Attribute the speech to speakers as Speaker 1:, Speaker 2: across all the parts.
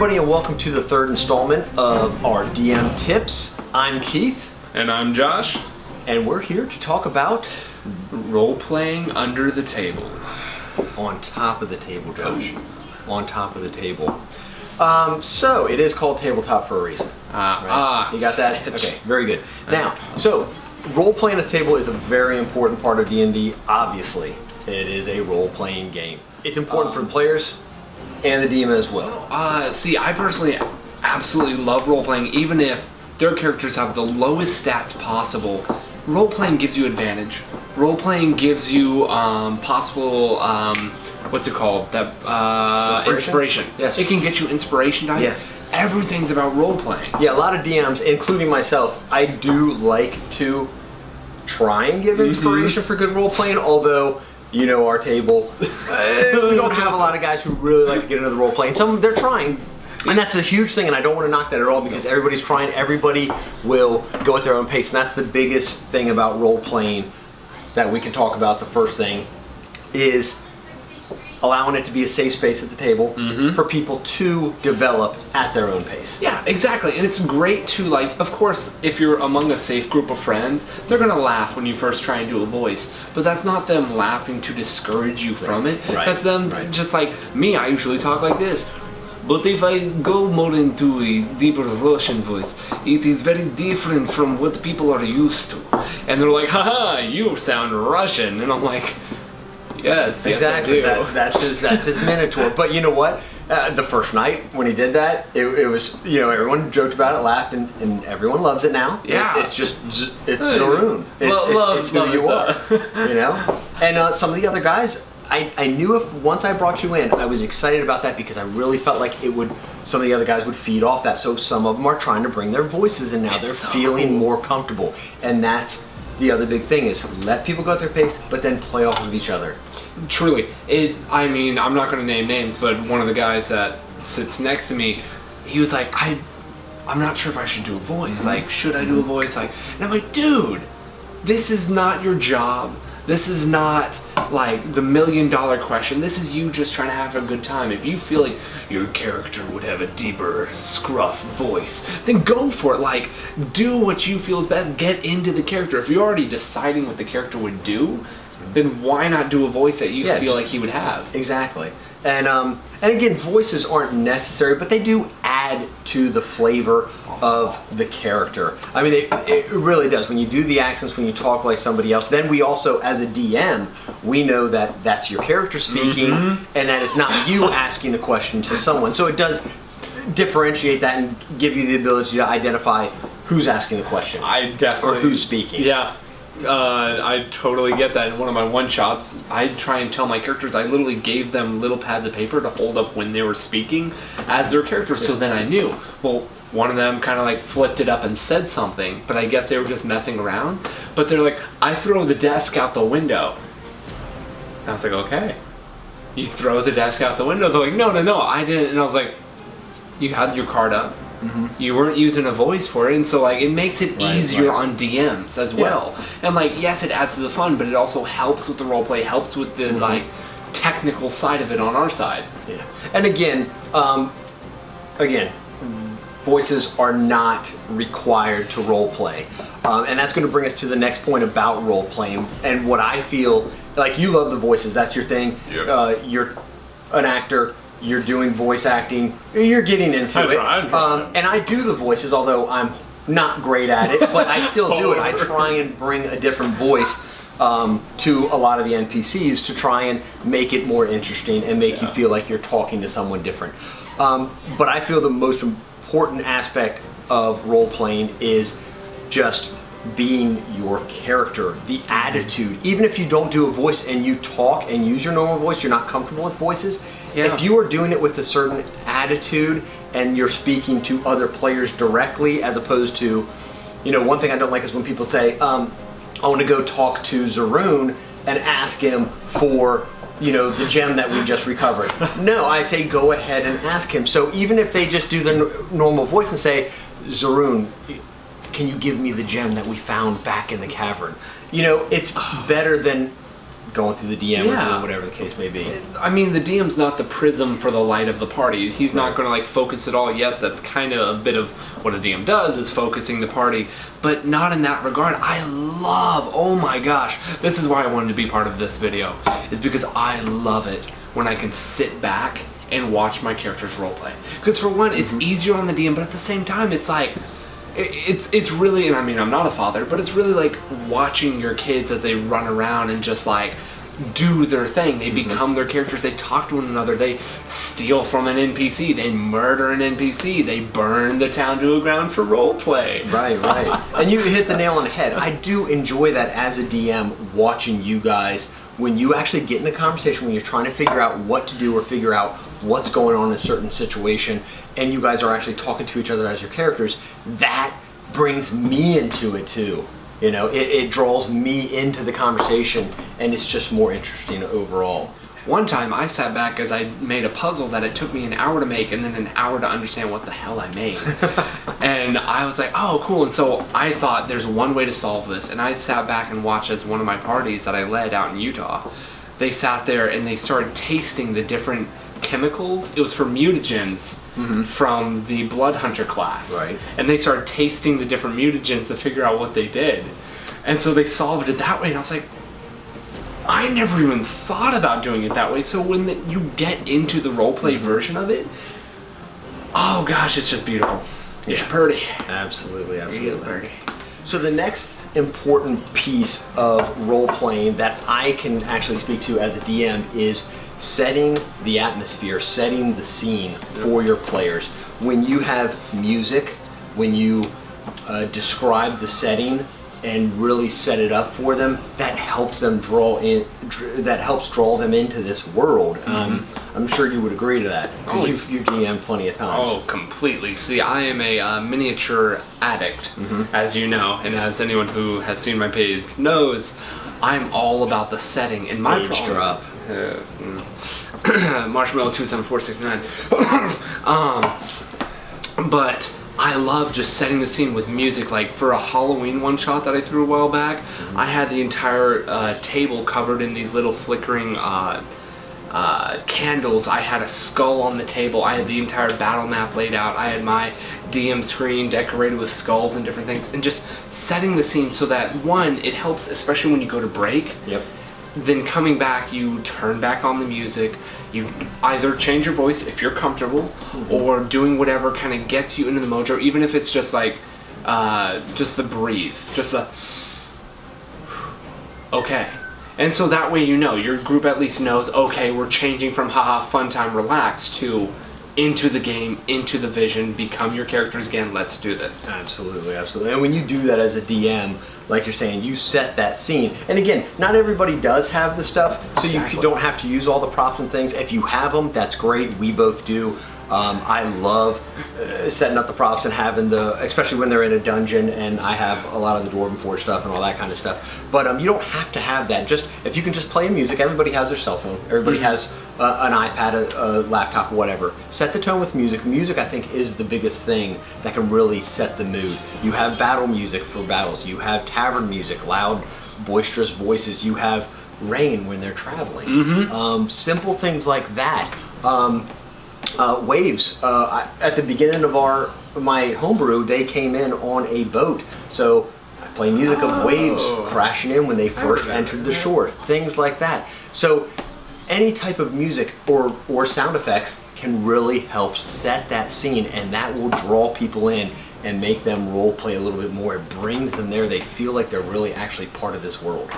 Speaker 1: everybody, and welcome to the third installment of our DM Tips. I'm Keith.
Speaker 2: And I'm Josh.
Speaker 1: And we're here to talk about
Speaker 2: role-playing under the table.
Speaker 1: On top of the table, Josh. On top of the table. So, it is called tabletop for a reason. Right? You got that? Okay, very good. Now, so, role-playing at the table is a very important part of D&D, obviously. It is a role-playing game. It's important for the players and the DM as well.
Speaker 2: See, I personally absolutely love role-playing, even if their characters have the lowest stats possible. Role-playing gives you advantage. Role-playing gives you possible, what's it called? That inspiration.
Speaker 1: Yes.
Speaker 2: It can get you inspiration.
Speaker 1: Yeah.
Speaker 2: Everything's about role-playing.
Speaker 1: Yeah, a lot of DMs, including myself, I do like to try and give inspiration for good role-playing, although, you know, our table, we don't have a lot of guys who really like to get into the role-playing. Some, they're trying, and that's a huge thing, and I don't want to knock that at all, because everybody's trying, everybody will go at their own pace, and that's the biggest thing about role-playing that we can talk about. The first thing is allowing it to be a safe space at the table for people to develop at their own pace.
Speaker 2: Yeah, exactly. And it's great to, like, of course, if you're among a safe group of friends, they're going to laugh when you first try and do a voice. But that's not them laughing to discourage you from it.
Speaker 1: Right.
Speaker 2: That's them just like me. I usually talk like this. But if I go more into a deeper Russian voice, it is very different from what people are used to. And they're like, haha, you sound Russian. And I'm like, yes,
Speaker 1: exactly.
Speaker 2: Yes, I do.
Speaker 1: That's his Minotaur. But you know what? The first night when he did that, it was, you know, everyone joked about it, laughed, and everyone loves it now.
Speaker 2: Yeah,
Speaker 1: it's Zaroon. It's who you are. You know. And some of the other guys, I knew if once I brought you in, I was excited about that because I really felt like it would. Some of the other guys would feed off that. So some of them are trying to bring their voices in now. They're feeling more comfortable, and that's the other big thing is let people go at their pace, but then play off of each other.
Speaker 2: Truly, I mean, I'm not going to name names, but one of the guys that sits next to me, he was like, I'm not sure if I should do a voice. Like, should I do a voice? Like, and I'm like, dude, this is not your job. This is not like the $1 million question. This is you just trying to have a good time. If you feel like your character would have a deeper, scruff voice, then go for it. Like, do what you feel is best. Get into the character. If you're already deciding what the character would do, then why not do a voice that you feel like he would have?
Speaker 1: Exactly. And again, voices aren't necessary, but they do add to the flavor of the character. I mean, it really does. When you do the accents, when you talk like somebody else, then we also, as a DM, we know that that's your character speaking, and that it's not you asking the question to someone. So it does differentiate that and give you the ability to identify who's asking the question.
Speaker 2: I definitely.
Speaker 1: Or who's speaking.
Speaker 2: Yeah. I totally get that. In one of my one-shots, I try and tell my characters, I literally gave them little pads of paper to hold up when they were speaking as their characters, so then I knew. Well, one of them kind of like flipped it up and said something, but I guess they were just messing around. But they're like, I throw the desk out the window. And I was like, okay. You throw the desk out the window? They're like, no, I didn't. And I was like, you had your card up. You weren't using a voice for it, and so like it makes it easier on DMs as well. And like, yes, it adds to the fun, but it also helps with the roleplay, helps with the like technical side of it on our side.
Speaker 1: Yeah. And again, voices are not required to roleplay, and that's going to bring us to the next point about roleplaying and what I feel like. You love the voices; that's your thing. Yep. You're an actor. You're doing voice acting, you're getting into it. And I do the voices, although I'm not great at it, but I still do it. I try and bring a different voice to a lot of the NPCs to try and make it more interesting and make you feel like you're talking to someone different. But I feel the most important aspect of role-playing is just being your character, the attitude. Even if you don't do a voice and you talk and use your normal voice, you're not comfortable with voices. If you are doing it with a certain attitude and you're speaking to other players directly, as opposed to, you know, one thing I don't like is when people say, I want to go talk to Zaroon and ask him for, you know, the gem that we just recovered. No, I say go ahead and ask him. So even if they just do the normal voice and say, Zaroon, can you give me the gem that we found back in the cavern? You know, it's better than going through the DM or doing whatever the case may be.
Speaker 2: I mean, the DM's not the prism for the light of the party. He's not going to like focus it all. Yes, that's kind of a bit of what a DM does, is focusing the party, but not in that regard. I love, oh my gosh, this is why I wanted to be part of this video, is because I love it when I can sit back and watch my characters roleplay. Because for one, it's easier on the DM, but at the same time, it's like, it's really, and I mean, I'm not a father, but it's really like watching your kids as they run around and just like do their thing. They become their characters. They talk to one another. They steal from an NPC. They murder an NPC. They burn the town to the ground for role play.
Speaker 1: Right. And you hit the nail on the head. I do enjoy that as a DM, watching you guys when you actually get in a conversation, when you're trying to figure out what to do or figure out what's going on in a certain situation, and you guys are actually talking to each other as your characters. That brings me into it too. You know, it draws me into the conversation, and it's just more interesting overall.
Speaker 2: One time I sat back as I made a puzzle that it took me an hour to make and then an hour to understand what the hell I made. And I was like, oh, cool. And so I thought there's one way to solve this. And I sat back and watched as one of my parties that I led out in Utah. They sat there and they started tasting the different chemicals. It was for mutagens from the Blood Hunter class.
Speaker 1: Right.
Speaker 2: And they started tasting the different mutagens to figure out what they did. And so they solved it that way. And I was like, I never even thought about doing it that way. So when you get into the roleplay version of it, oh gosh, it's just beautiful. It's pretty.
Speaker 1: Absolutely.
Speaker 2: Real pretty.
Speaker 1: So the next important piece of role-playing that I can actually speak to as a DM is setting the atmosphere, setting the scene for your players. When you have music, when you describe the setting and really set it up for them, that helps them draw them into this world. I'm sure you would agree to that, because you've DM'd plenty of times.
Speaker 2: Oh, completely. See, I am a miniature addict, as you know, and as anyone who has seen my page knows, I'm all about the setting. And my
Speaker 1: Page drop.
Speaker 2: Marshmallow 27469. But I love just setting the scene with music. Like for a Halloween one shot that I threw a while back, I had the entire table covered in these little flickering candles. I had a skull on the table. I had the entire battle map laid out. I had my DM screen decorated with skulls and different things, and just setting the scene so that one, it helps, especially when you go to break.
Speaker 1: Yep.
Speaker 2: Then coming back, you turn back on the music. You either change your voice if you're comfortable, or doing whatever kind of gets you into the mojo, even if it's just like, just the breathe, just the, okay. And so that way, you know, your group at least knows, okay, we're changing from haha, fun time, relax, to into the game, into the vision, become your characters again, let's do this.
Speaker 1: Absolutely. And when you do that as a DM, like you're saying, you set that scene. And again, not everybody does have the stuff, so you don't have to use all the props and things. If you have them, that's great. We both do. I love setting up the props and having especially when they're in a dungeon, and I have a lot of the Dwarven Forge stuff and all that kind of stuff. But you don't have to have that. Just if you can just play music, everybody has their cell phone. Everybody has an iPad, a laptop, whatever. Set the tone with music. Music, I think, is the biggest thing that can really set the mood. You have battle music for battles. You have tavern music, loud, boisterous voices. You have rain when they're traveling. Simple things like that. Waves. At the beginning of my homebrew, they came in on a boat. So I play music of waves crashing in when they first entered the shore. Things like that. So any type of music or sound effects can really help set that scene, and that will draw people in and make them role play a little bit more. It brings them there. They feel like they're really actually part of this world.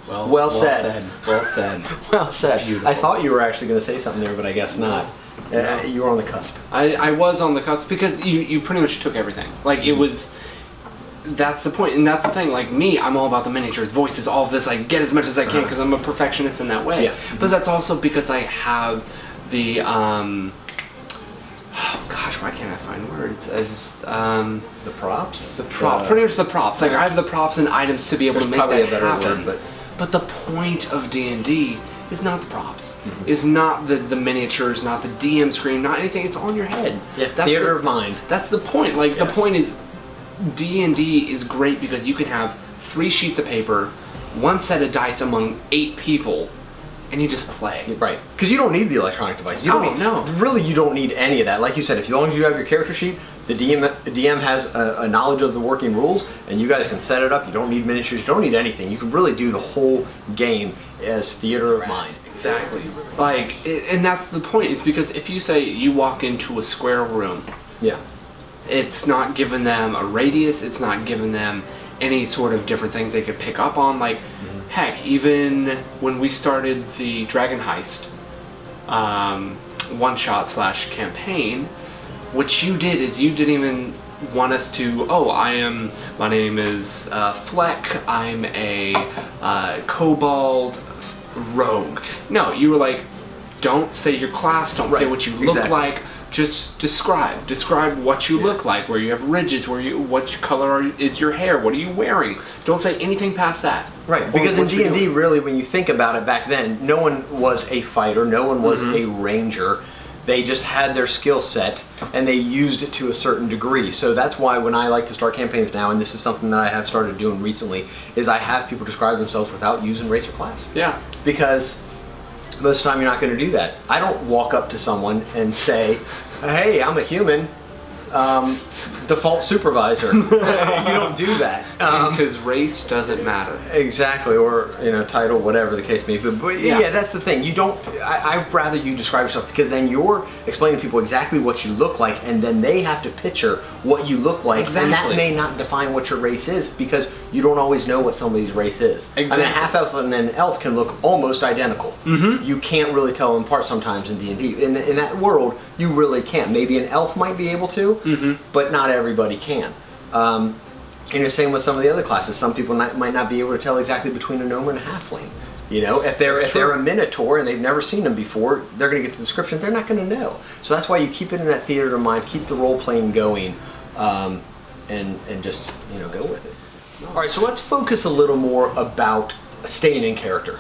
Speaker 1: Well said.
Speaker 2: Well said.
Speaker 1: Well said.
Speaker 2: Beautiful.
Speaker 1: I thought you were actually going to say something there, but I guess not. You were on the cusp.
Speaker 2: I was on the cusp because you pretty much took everything. Like it was, that's the point, and that's the thing. Like me, I'm all about the miniatures, voices, all of this. I get as much as I can because I'm a perfectionist in that way.
Speaker 1: Yeah.
Speaker 2: But that's also because I have the oh gosh, why can't I find words? I just
Speaker 1: the props.
Speaker 2: Pretty much the props. Like I have the props and items to be able to make that happen.
Speaker 1: Word,
Speaker 2: but the point of D&D is not the props. Is not the miniatures, not the DM screen, not anything. It's all in your head.
Speaker 1: Yeah, theater of mind.
Speaker 2: That's the point. Like the point is, D&D is great because you can have 3 sheets of paper, 1 set of dice among 8 people, and you just play.
Speaker 1: Right. Because you don't need the electronic device. You don't
Speaker 2: no.
Speaker 1: Really, you don't need any of that. Like you said, as long as you have your character sheet, the DM has a knowledge of the working rules, and you guys can set it up. You don't need miniatures. You don't need anything. You can really do the whole game as theater of mind.
Speaker 2: Exactly. Like, and that's the point, is because if you say you walk into a square room,
Speaker 1: yeah,
Speaker 2: it's not giving them a radius, it's not giving them any sort of different things they could pick up on. Like, heck, even when we started the Dragon Heist one-shot / campaign, what you did is you didn't even want us to, my name is Fleck, I'm a kobold rogue. No, you were like, don't say your class, don't say what you look like, just describe what you look like, where you have ridges, what color is your hair, what are you wearing. Don't say anything past that.
Speaker 1: Right, because in D&D, really, when you think about it back then, no one was a fighter, no one was a ranger. They just had their skill set, and they used it to a certain degree. So that's why when I like to start campaigns now, and this is something that I have started doing recently, is I have people describe themselves without using race or class.
Speaker 2: Yeah.
Speaker 1: Because most of the time you're not going to do that. I don't walk up to someone and say, hey, I'm a human, default supervisor. You don't do that.
Speaker 2: Because race doesn't matter.
Speaker 1: Exactly, or title, whatever the case may be. But yeah, that's the thing. You don't. I'd rather you describe yourself, because then you're explaining to people exactly what you look like, and then they have to picture what you look like, and that may not define what your race is, because you don't always know what somebody's race is.
Speaker 2: Exactly.
Speaker 1: I mean, a half elf and an elf can look almost identical. You can't really tell them apart sometimes in D&D. In that world, you really can't. Maybe an elf might be able to, but not everybody can. And the same with some of the other classes. Some people might not be able to tell exactly between a gnome and a halfling. If they're a minotaur and they've never seen them before, they're going to get the description. They're not going to know. So that's why you keep it in that theater of mind, keep the role playing going, and just go with it. All right, so let's focus a little more about staying in character.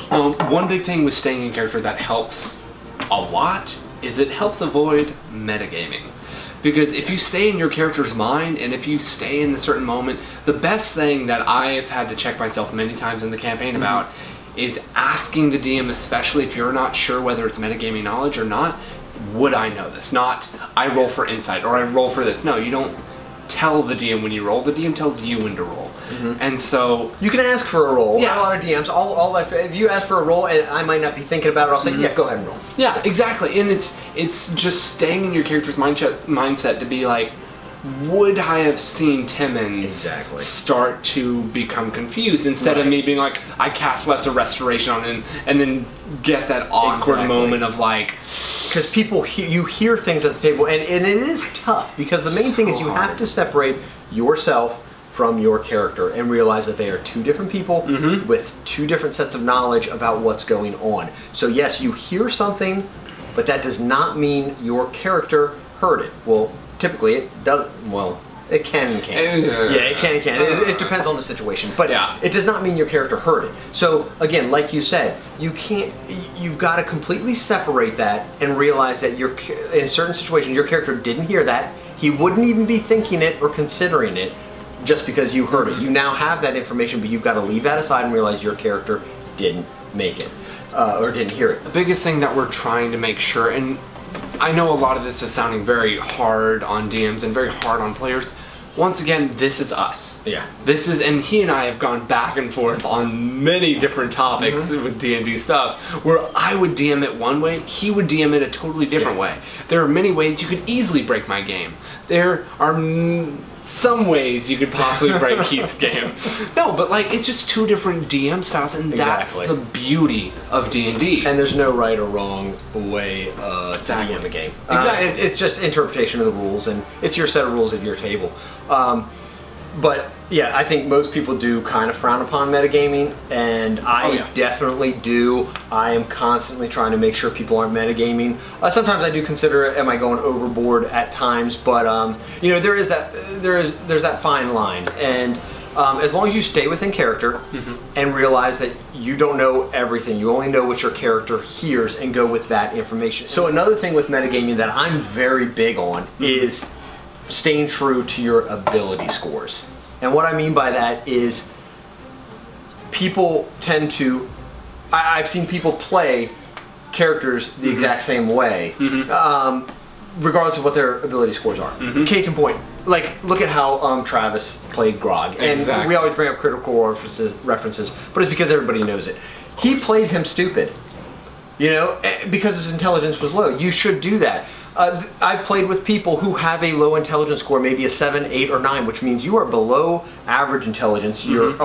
Speaker 2: One big thing with staying in character that helps a lot is it helps avoid metagaming. Because if you stay in your character's mind, and if you stay in the certain moment, the best thing that I've had to check myself many times in the campaign about is asking the DM, especially if you're not sure whether it's metagaming knowledge or not, would I know this? Not, I roll for insight, or I roll for this. No, you don't tell the DM when you roll. The DM tells you when to roll. And so
Speaker 1: you can ask for a roll.
Speaker 2: Yes.
Speaker 1: A lot of DMs, if you ask for a roll and I might not be thinking about it, I'll say, yeah, go ahead and roll.
Speaker 2: Yeah, exactly. And it's just staying in your character's mindset to be like, would I have seen Timmons start to become confused, instead of me being like, I cast Lesser Restoration on him, and then get that awkward moment of like...
Speaker 1: Because people, you hear things at the table, and it is tough, because the main thing is you have to separate yourself from your character and realize that they are two different people with two different sets of knowledge about what's going on. So yes, you hear something, but that does not mean your character heard it. Well, typically it doesn't. Well, it can and can't. Yeah, it can and can't. It depends on the situation. But it does not mean your character heard it. So again, like you said, you've got to completely separate that and realize that in certain situations your character didn't hear that. He wouldn't even be thinking it or considering it just because you heard it. You now have that information, but you've got to leave that aside and realize your character didn't make it or didn't hear it.
Speaker 2: The biggest thing that we're trying to make sure, and I know a lot of this is sounding very hard on DMs and very hard on players. Once again, this is us.
Speaker 1: Yeah.
Speaker 2: This is, and he and I have gone back and forth on many different topics with D&D stuff, where I would DM it one way, he would DM it a totally different way. There are many ways you could easily break my game. There are some ways you could possibly break Keith's game. No, but like, it's just two different DM styles, and that's the beauty of D&D.
Speaker 1: And there's no right or wrong way to DM a game. It's just interpretation of the rules, and it's your set of rules at your table. But yeah, I think most people do kind of frown upon metagaming, and I definitely do. I am constantly trying to make sure people aren't metagaming. Sometimes I do consider, am I going overboard at times? But there's that fine line, and as long as you stay within character and realize that you don't know everything, you only know what your character hears, and go with that information. So another thing with metagaming that I'm very big on is staying true to your ability scores. And what I mean by that is people tend to, I've seen people play characters the exact same way, regardless of what their ability scores are. Case in point, like, look at how Travis played Grog. And we always bring up critical references, but it's because everybody knows it. He played him stupid, you know, because his intelligence was low. You should do that. I've played with people who have a low intelligence score, maybe a 7, 8, or 9, which means you are below average intelligence. You're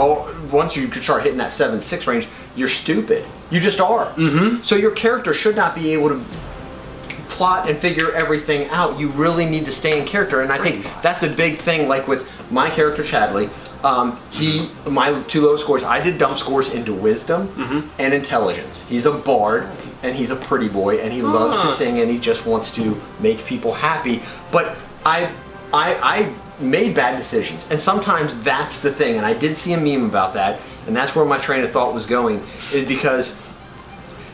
Speaker 1: once you start hitting that 7, 6 range, you're stupid. You just are. So your character should not be able to plot and figure everything out. You really need to stay in character, and I think that's a big thing. Like with my character Chadley, my 2 low scores, I did dump scores into wisdom and intelligence. He's a bard and he's a pretty boy and he loves to sing and he just wants to make people happy. But I made bad decisions, and sometimes that's the thing. And I did see a meme about that, and that's where my train of thought was going, is because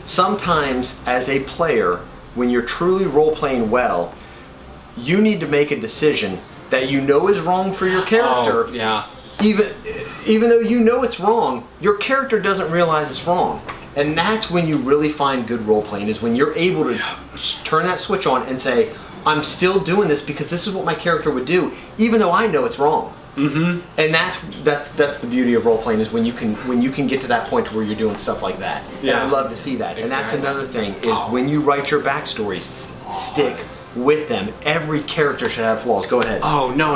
Speaker 1: sometimes as a player, when you're truly role-playing well, you need to make a decision that you know is wrong for your character. Even though you know it's wrong, your character doesn't realize it's wrong. And that's when you really find good role-playing, is when you're able to turn that switch on and say, I'm still doing this because this is what my character would do, even though I know it's wrong. And that's the beauty of role-playing, is when you can get to that point where you're doing stuff like that. And I love to see that. And that's another thing, is when you write your backstories, stick with them. Every character should have flaws. Go ahead.
Speaker 2: Oh, no.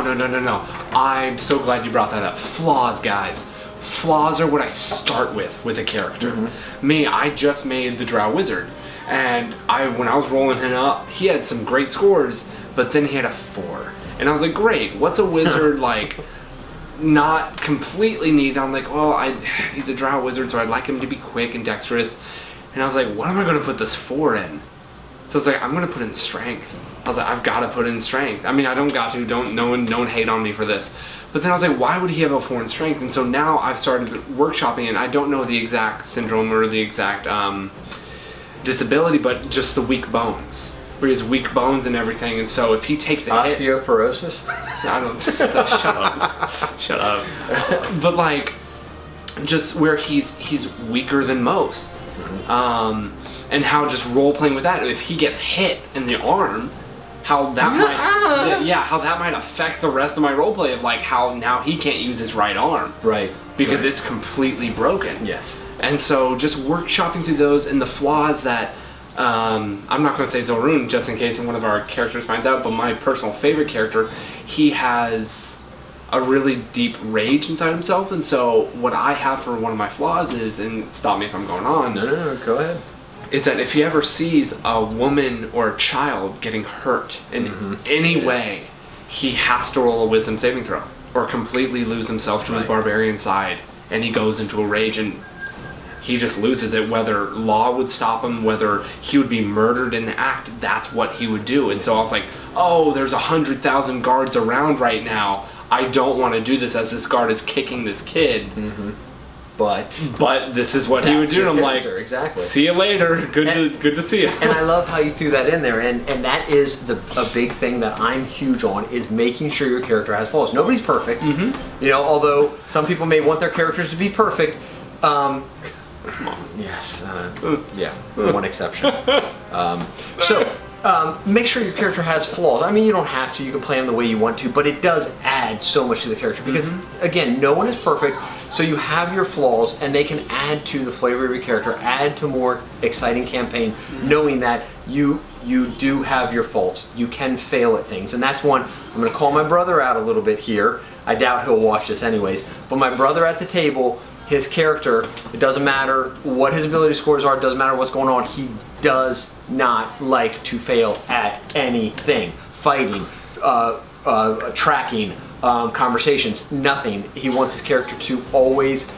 Speaker 2: I'm so glad you brought that up. Flaws, guys. Flaws are what I start with a character. Me, I just made the Drow Wizard. And when I was rolling him up, he had some great scores, but then he had a 4. And I was like, great, what's a wizard like not completely need? I'm like, well, he's a Drow Wizard, so I'd like him to be quick and dexterous. And I was like, what am I going to put this 4 in? So I was like, I'm going to put in strength. I was like, I've got to put in strength. I mean, I don't got to. No one hate on me for this. But then I was like, why would he have a 4 in strength? And so now I've started workshopping, and I don't know the exact syndrome or the exact disability, but just the weak bones. Where he has weak bones and everything, and so if he takes a hit...
Speaker 1: Osteoporosis?
Speaker 2: I don't... Shut up. But like, just where he's weaker than most. And how just role-playing with that, if he gets hit in the arm, how that might... how that might affect the rest of my roleplay of like how now he can't use his right arm.
Speaker 1: Right.
Speaker 2: Because it's completely broken.
Speaker 1: Yes.
Speaker 2: And so just workshopping through those and the flaws that... I'm not going to say Zorun just in case one of our characters finds out, but my personal favorite character, he has a really deep rage inside himself, and so what I have for one of my flaws is, and stop me if I'm going on.
Speaker 1: No, go ahead.
Speaker 2: Is that if he ever sees a woman or a child getting hurt in any way, he has to roll a wisdom saving throw or completely lose himself to his barbarian side, and he goes into a rage and he just loses it. Whether law would stop him, whether he would be murdered in the act, that's what he would do. And so I was like, oh, there's 100,000 guards around right now. I don't want to do this as this guard is kicking this kid. But this is what he would do. And I'm like,
Speaker 1: exactly.
Speaker 2: See you later. Good to see you.
Speaker 1: And I love how you threw that in there. And that is a big thing that I'm huge on, is making sure your character has flaws. Nobody's perfect. You know, although some people may want their characters to be perfect. Yes. One exception. Make sure your character has flaws. I mean, you don't have to. You can play them the way you want to, but it does add so much to the character because, again, no one is perfect. So you have your flaws, and they can add to the flavor of your character, add to more exciting campaign, knowing that you do have your faults. You can fail at things, and that's one. I'm going to call my brother out a little bit here. I doubt he'll watch this anyways, but my brother at the table, his character, it doesn't matter what his ability scores are, it doesn't matter what's going on, he does not like to fail at anything. Fighting, tracking, conversations, nothing. He wants his character to always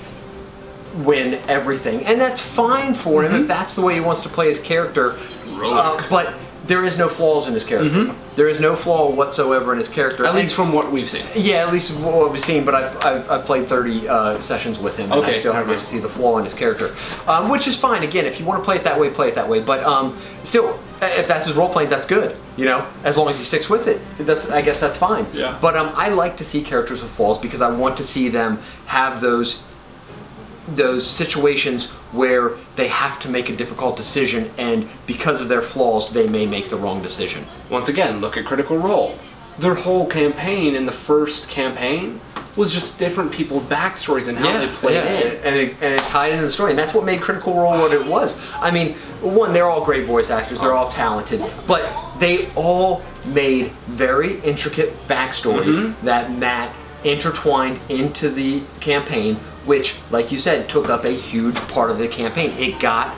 Speaker 1: win everything. And that's fine for him if that's the way he wants to play his character. But there is no flaws in his character. There is no flaw whatsoever in his character.
Speaker 2: At least from what we've seen.
Speaker 1: Yeah, at least from what we've seen. But I've played 30 sessions with him, and I still haven't yet to see the flaw in his character, which is fine. Again, if you want to play it that way, play it that way. But still, if that's his role playing, that's good. You know, as long as he sticks with it, I guess that's fine.
Speaker 2: Yeah.
Speaker 1: But I like to see characters with flaws because I want to see them have those situations where they have to make a difficult decision, and because of their flaws, they may make the wrong decision.
Speaker 2: Once again, look at Critical Role. Their whole campaign in the first campaign was just different people's backstories and how they played in.
Speaker 1: And it tied into the story, and that's what made Critical Role what it was. I mean, one, they're all great voice actors, they're all talented, but they all made very intricate backstories that Matt intertwined into the campaign, which, like you said, took up a huge part of the campaign. It got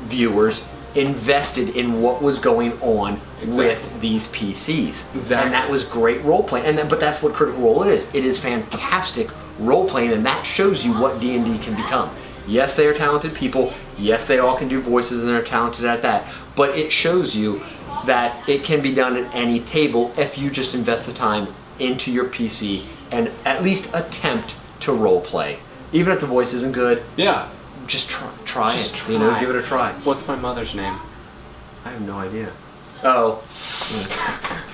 Speaker 1: viewers invested in what was going on with these PCs.
Speaker 2: Exactly.
Speaker 1: And that was great role playing. But that's what Critical Role is. It is fantastic role playing, and that shows you what D&D can become. Yes, they are talented people. Yes, they all can do voices, and they're talented at that. But it shows you that it can be done at any table if you just invest the time into your PC and at least attempt to role play. Even if the voice isn't good, just try it.
Speaker 2: Try.
Speaker 1: You know, give it a try.
Speaker 2: What's my mother's name?
Speaker 1: I have no idea. Oh,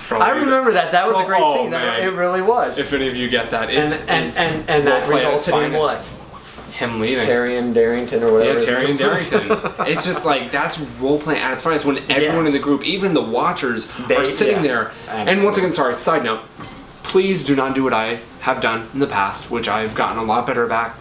Speaker 1: I remember that. That was a great scene. That, it really was.
Speaker 2: If any of you get that, it's
Speaker 1: and that resulted in what?
Speaker 2: Him leaving.
Speaker 1: Taryon Darrington or whatever.
Speaker 2: Yeah, Taryon Darrington. It's just like, that's role playing at its finest when everyone in the group, even the watchers, are sitting there. Absolutely. And once again, sorry, side note. Please do not do what I have done in the past, which I've gotten a lot better at,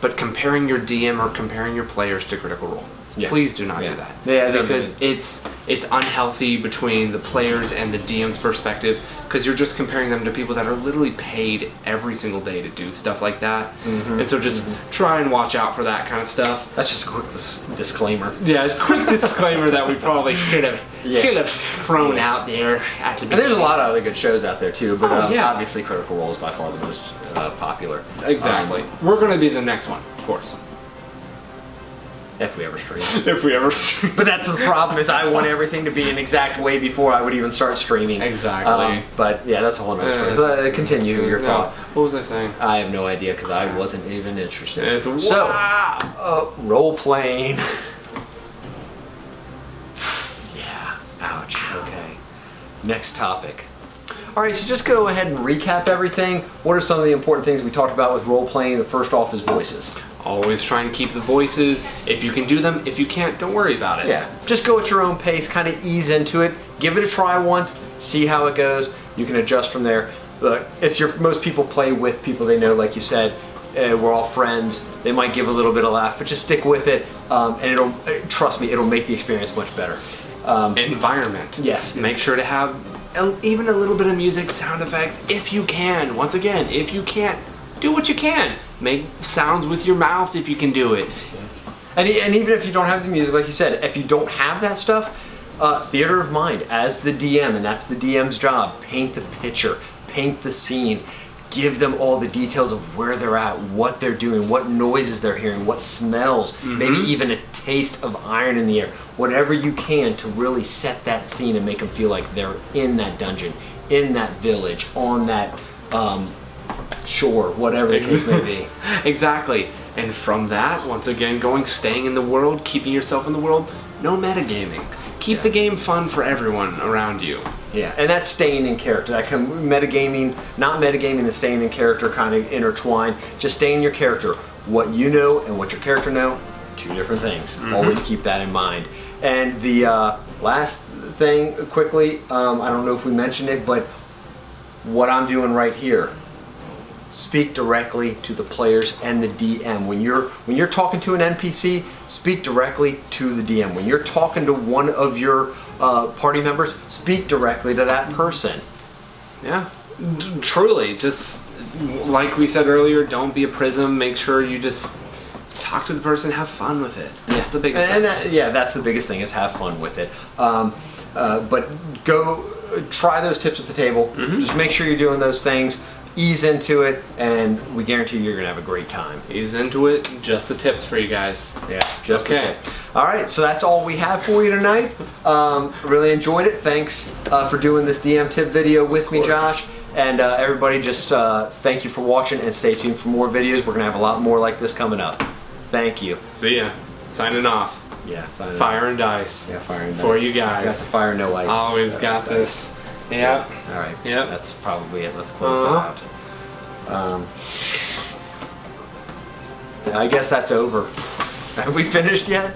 Speaker 2: but comparing your DM or comparing your players to Critical Role. Please do not do that. Because it's unhealthy between the players and the DM's perspective, because you're just comparing them to people that are literally paid every single day to do stuff like that. And so just try and watch out for that kind of stuff.
Speaker 1: That's just a quick disclaimer.
Speaker 2: Yeah, it's a quick disclaimer that we probably should have thrown out there at the beginning.
Speaker 1: And there's a lot of other good shows out there too, but obviously Critical Role is by far the most popular.
Speaker 2: Exactly. We're going to be the next one, of course.
Speaker 1: If we ever stream.
Speaker 2: If we ever stream.
Speaker 1: But that's the problem, is I want everything to be an exact way before I would even start streaming.
Speaker 2: Exactly.
Speaker 1: But yeah, that's a whole nother story. Continue your thought.
Speaker 2: What was I saying?
Speaker 1: I have no idea because I wasn't even interested.
Speaker 2: So,
Speaker 1: role playing. Yeah. Ouch. Okay. Next topic. All right, so just go ahead and recap everything. What are some of the important things we talked about with role playing? The first off is voices.
Speaker 2: Always try and keep the voices. If you can do them, if you can't, don't worry about it.
Speaker 1: Yeah, just go at your own pace, kind of ease into it. Give it a try once, see how it goes. You can adjust from there. Look, most people play with people they know, like you said. We're all friends. They might give a little bit of laugh, but just stick with it, and trust me, it'll make the experience much better.
Speaker 2: Environment.
Speaker 1: Yes.
Speaker 2: Make sure to have even a little bit of music, sound effects, if you can. Once again, if you can't, do what you can. Make sounds with your mouth if you can do it.
Speaker 1: And even if you don't have the music, like you said, if you don't have that stuff, theater of mind as the DM, and that's the DM's job. Paint the picture, paint the scene, give them all the details of where they're at, what they're doing, what noises they're hearing, what smells, maybe even a taste of iron in the air. Whatever you can to really set that scene and make them feel like they're in that dungeon, in that village, on that shore, whatever the case may be.
Speaker 2: Exactly. And from that, once again, staying in the world, keeping yourself in the world, no metagaming. Keep the game fun for everyone around you.
Speaker 1: Yeah, and that's staying in character. That can metagaming, not metagaming and staying in character kind of intertwine. Just stay in your character. What you know and what your character know, two different things. Always keep that in mind. And the last thing, quickly, I don't know if we mentioned it, but what I'm doing right here, speak directly to the players and the DM. When you're talking to an NPC, speak directly to the DM. When you're talking to one of your party members, speak directly to that person.
Speaker 2: Yeah, truly. Just like we said earlier, don't be a prism. Make sure you just talk to the person, have fun with it. That's the biggest thing.
Speaker 1: That's the biggest thing, is have fun with it. But go try those tips at the table. Just make sure you're doing those things. ease into it, and we guarantee you're gonna have a great time.
Speaker 2: Ease into it. Just the tips for you guys.
Speaker 1: Yeah, just
Speaker 2: okay.
Speaker 1: the tip. All right, so that's all we have for you tonight. Really enjoyed it. Thanks for doing this DM tip video with me, Josh. And everybody, just thank you for watching, and stay tuned for more videos. We're gonna have a lot more like this coming up. Thank you.
Speaker 2: See ya. Signing off.
Speaker 1: Yeah, signing
Speaker 2: Fire
Speaker 1: off.
Speaker 2: and dice.
Speaker 1: Yeah, fire and dice.
Speaker 2: For you guys.
Speaker 1: Got the fire, no ice.
Speaker 2: Always got this. Yep.
Speaker 1: All right.
Speaker 2: Yep.
Speaker 1: That's probably it. Let's close that out. I guess that's over. Have we finished yet?